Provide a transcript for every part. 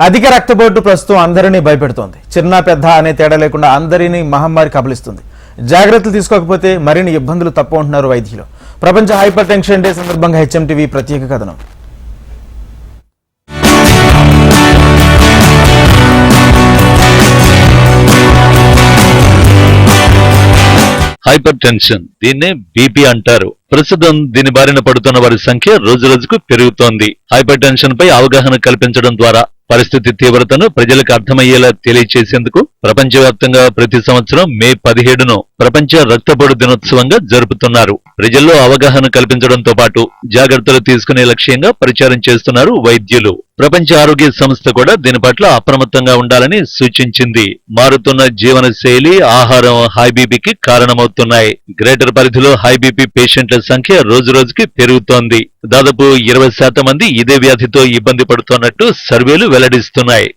అధిక రక్తపోటు ప్రస్తుతం అందరినీ భయపెడుతోంది. చిన్న పెద్ద అనే తేడా లేకుండా అందరినీ మహమ్మారి కబలిస్తుంది. జాగ్రత్తలు తీసుకోకపోతే మరిన్ని ఇబ్బందులు తప్పవంటున్నారు వైద్యులు. ప్రపంచ హైపర్ టెన్షన్ డే సందర్భంగా హెచ్ఎంటీవీ ప్రత్యేక కథనం. హైపర్ టెన్షన్, దీన్నే బీపీ అంటారు. ప్రస్తుతం దీని బారిన పడుతున్న వారి సంఖ్య రోజు రోజుకు పెరుగుతోంది. హైపర్ టెన్షన్ పై అవగాహన కల్పించడం ద్వారా పరిస్థితి తీవ్రతను ప్రజలకు అర్థమయ్యేలా తెలియచేసేందుకు ప్రపంచవ్యాప్తంగా ప్రతి సంవత్సరం మే 17ను ప్రపంచ రక్తపోటు దినోత్సవంగా జరుపుతున్నారు. ప్రజల్లో అవగాహన కల్పించడంతో పాటు జాగ్రత్తలు తీసుకునే లక్ష్యంగా ప్రచారం చేస్తున్నారు వైద్యులు. ప్రపంచ ఆరోగ్య సంస్థ కూడా దీని పట్ల అప్రమత్తంగా ఉండాలని సూచించింది. మారుతున్న జీవన శైలి, ఆహారం హై బీపీకి కారణమవుతున్నాయి. గ్రేటర్ పరిధిలో హై బీపీ పేషెంట్ల సంఖ్య రోజు రోజుకి పెరుగుతోంది. దాదాపు 20% మంది ఇదే వ్యాధితో ఇబ్బంది పడుతున్నట్టు సర్వేలు వెల్లడిస్తున్నాయి.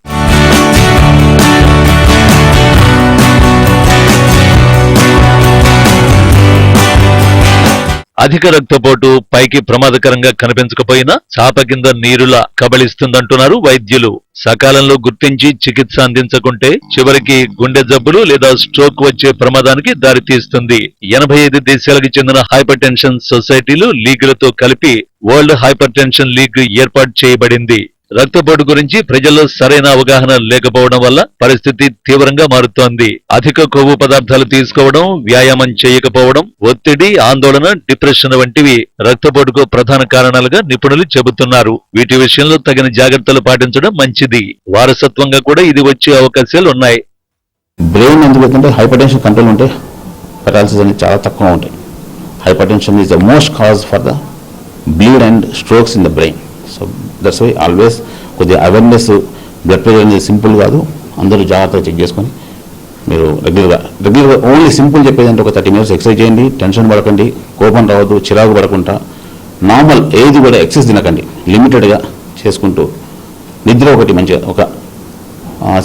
అధిక రక్తపోటు పైకి ప్రమాదకరంగా కనిపించకపోయినా చాప కింద నీరులా కబళిస్తుందంటున్నారు వైద్యులు. సకాలంలో గుర్తించి చికిత్స అందించకుంటే చివరికి గుండె జబ్బులు లేదా స్ట్రోక్ వచ్చే ప్రమాదానికి దారితీస్తుంది. 85 దేశాలకు చెందిన హైపర్ టెన్షన్ సొసైటీలు లీగులతో కలిపి వరల్డ్ హైపర్ టెన్షన్ లీగ్ ఏర్పాటు చేయబడింది. రక్తపోటు గురించి ప్రజల్లో సరైన అవగాహన లేకపోవడం వల్ల పరిస్థితి తీవ్రంగా మారుతోంది. అధిక కొవ్వు పదార్థాలు తీసుకోవడం, వ్యాయామం చేయకపోవడం, ఒత్తిడి, ఆందోళన, డిప్రెషన్ వంటివి రక్తపోటుకు ప్రధాన కారణాలుగా నిపుణులు చెబుతున్నారు. వీటి విషయంలో తగిన జాగ్రత్తలు పాటించడం మంచిది. వారసత్వంగా కూడా ఇది వచ్చే అవకాశాలు ఉన్నాయి. బ్రెయిన్ ఎందుకు అంటే హైపర్ టెన్షన్ కంట్రోల్ ఉంటే పెరాలసిస్ అనేది చాలా తక్కువ ఉంటాయి. Hypertension is the most cause for the bleed and strokes in the brain. So that's why always కొద్దిగా అవేర్నెస్, బ్లడ్ ప్రెషర్ అనేది సింపుల్ కాదు, అందరూ జాగ్రత్తగా చెక్ చేసుకొని మీరు రెగ్యులర్గా ఓన్లీ సింపుల్ చెప్పేది అంటే ఒక 30 minutes ఎక్సర్సైజ్ చేయండి, టెన్షన్ పడకండి, కోపం రావద్దు, చిరాకు పడకుండా నార్మల్ ఏజ్ కూడా ఎక్సెస్ తినకండి, లిమిటెడ్గా చేసుకుంటూ నిద్ర ఒకటి మంచిగా ఒక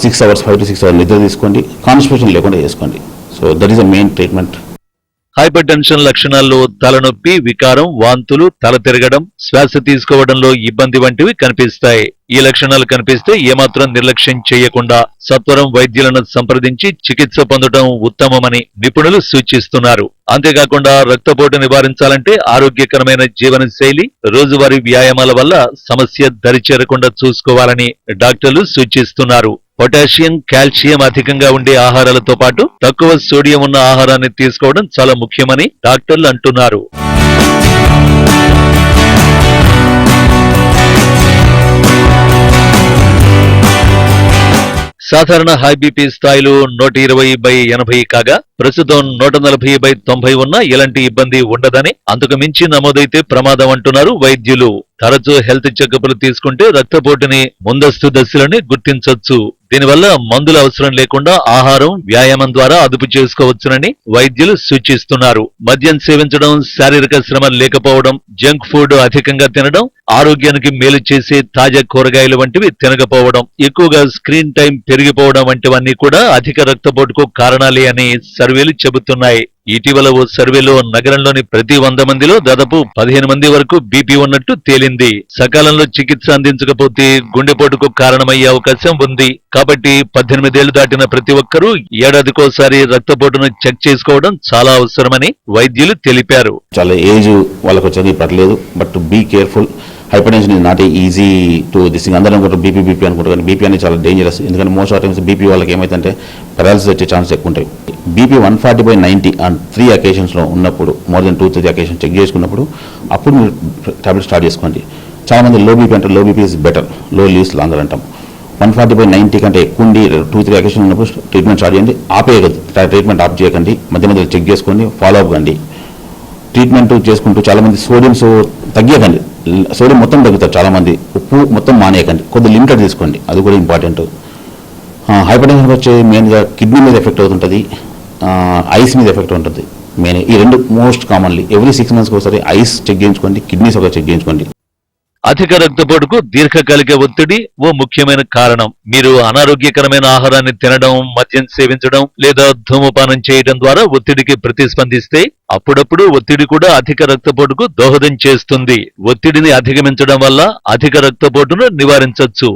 6 hours 5 to 6 hours నిద్ర తీసుకోండి, కాన్స్టిపేషన్ లేకుండా చేసుకోండి. So that is the main treatment. Hypertension లక్షణాల్లో తలనొప్పి, వికారం, వాంతులు, తల తిరగడం, శ్వాస తీసుకోవడంలో ఇబ్బంది వంటివి కనిపిస్తాయి. ఈ లక్షణాలు కనిపిస్తే ఏమాత్రం నిర్లక్ష్యం చేయకుండా సత్వరం వైద్యులను సంప్రదించి చికిత్స పొందడం ఉత్తమమని నిపుణులు సూచిస్తున్నారు. అంతేకాకుండా రక్తపోటు నివారించాలంటే ఆరోగ్యకరమైన జీవన శైలి, రోజువారీ వ్యాయామాల వల్ల సమస్య దరిచేరకుండా చూసుకోవాలని డాక్టర్లు సూచిస్తున్నారు. పొటాషియం, కాల్షియం అధికంగా ఉండే ఆహారాలతో పాటు తక్కువ సోడియం ఉన్న ఆహారాన్ని తీసుకోవడం చాలా ముఖ్యమని డాక్టర్లు అంటున్నారు. సాధారణ హై బీపీ స్థాయిలు 120/80 కాగా ప్రస్తుతం 140/90 ఉన్నా ఎలాంటి ఇబ్బంది ఉండదని, అంతకు మించి నమోదైతే ప్రమాదం అంటున్నారు వైద్యులు. తరచూ హెల్త్ చెకప్లు తీసుకుంటే రక్తపోటుని ముందస్తు దశలని గుర్తించొచ్చు. దీనివల్ల మందుల అవసరం లేకుండా ఆహారం, వ్యాయామం ద్వారా అదుపు చేసుకోవచ్చునని వైద్యులు సూచిస్తున్నారు. మద్యం సేవించడం, శారీరక శ్రమ లేకపోవడం, జంక్ ఫుడ్ అధికంగా తినడం, ఆరోగ్యానికి మేలు చేసే తాజా కూరగాయలు వంటివి తినకపోవడం, ఎక్కువగా స్క్రీన్ టైం పెరిగిపోవడం వంటివన్నీ కూడా అధిక రక్తపోటుకు కారణాలే అని సర్వేలు చెబుతున్నాయి. ఇటీవల ఓ సర్వేలో నగరంలోని ప్రతి 100 మందిలో దాదాపు 15 మంది వరకు బీపీ ఉన్నట్టు తేలింది. సకాలంలో చికిత్స అందించకపోతే గుండెపోటుకు కారణమయ్యే అవకాశం ఉంది. కాబట్టి 18 ఏళ్లు దాటిన ప్రతి ఒక్కరూ ఏడాదికోసారి రక్తపోటును చెక్ చేసుకోవడం చాలా అవసరమని వైద్యులు తెలిపారు. చాలా ఏజ్ వాళ్ళకి వచ్చేది పర్లేదు, but be careful. Hypertension is not easy to this thing. అందరం అనుకుంటారు బీపీ అనుకుంటారు, కానీ బీపీ అనేది చాలా డేంజరస్. ఎందుకంటే మోస్ట్ ఆఫ్ టైమ్స్ బీపీ వాళ్ళకి ఏమైతే పెరాలసిస్ వచ్చే ఛాన్స్ ఎక్కువ ఉంటాయి. బీపీ 140/90 అండ్ 3 occasions ఉన్నప్పుడు, మోర్ దెన్ 2-3 occasions చెక్ చేసుకున్నప్పుడు అప్పుడు మీరు టాబ్లెట్ స్టార్ట్ చేసుకోండి. చాలా మంది లో బీపీ అంటారు, లో బీపీ ఇస్ బెటర్, లో లీవ్స్ లాంగర్ అంటాం. 140/90 కంటే ఎక్కువ ఉండి 2-3 occasions ఉన్నప్పుడు ట్రీట్మెంట్ స్టార్ట్ చేయండి. ఆపేయకండి, ట్రీట్మెంట్ ఆఫ్ చేయకండి, మధ్య మధ్యలో చెక్ చేసుకోండి, ఫాలో అప్ కండి. ట్రీట్మెంట్ చేసుకుంటూ చాలా మంది సోడియం తగ్గకండి, సోడియం మొత్తం తగ్గుతారు చాలా మంది. ఉప్పు మొత్తం మానేయకండి, కొద్దిగా లిమిటెడ్ తీసుకోండి, అది కూడా ఇంపార్టెంట్. హైపర్ టెన్షన్ వచ్చే మెయిన్గా కిడ్నీ మీద ఎఫెక్ట్ అవుతుంటుంది, ఐస్ మీద ఎఫెక్ట్ ఉంటుంది. మెయిన్ ఈ రెండు మోస్ట్ కామన్లీ. ఎవ్రీ 6 months ఒకసారి ఐస్ చెక్ చేయించుకోండి, కిడ్నీస్ ఒకసారి చెక్ చేయించుకోండి. అధిక రక్తపోటుకు దీర్ఘకాలిక ఒత్తిడి ఓ ముఖ్యమైన కారణం. మీరు అనారోగ్యకరమైన ఆహారాన్ని తినడం, మద్యం సేవించడం లేదా ధూమపానం చేయడం ద్వారా ఒత్తిడికి ప్రతిస్పందిస్తే అప్పుడప్పుడు ఒత్తిడి కూడా అధిక రక్తపోటుకు దోహదం చేస్తుంది. ఒత్తిడిని అధిగమించడం వల్ల అధిక రక్తపోటును నివారించవచ్చు.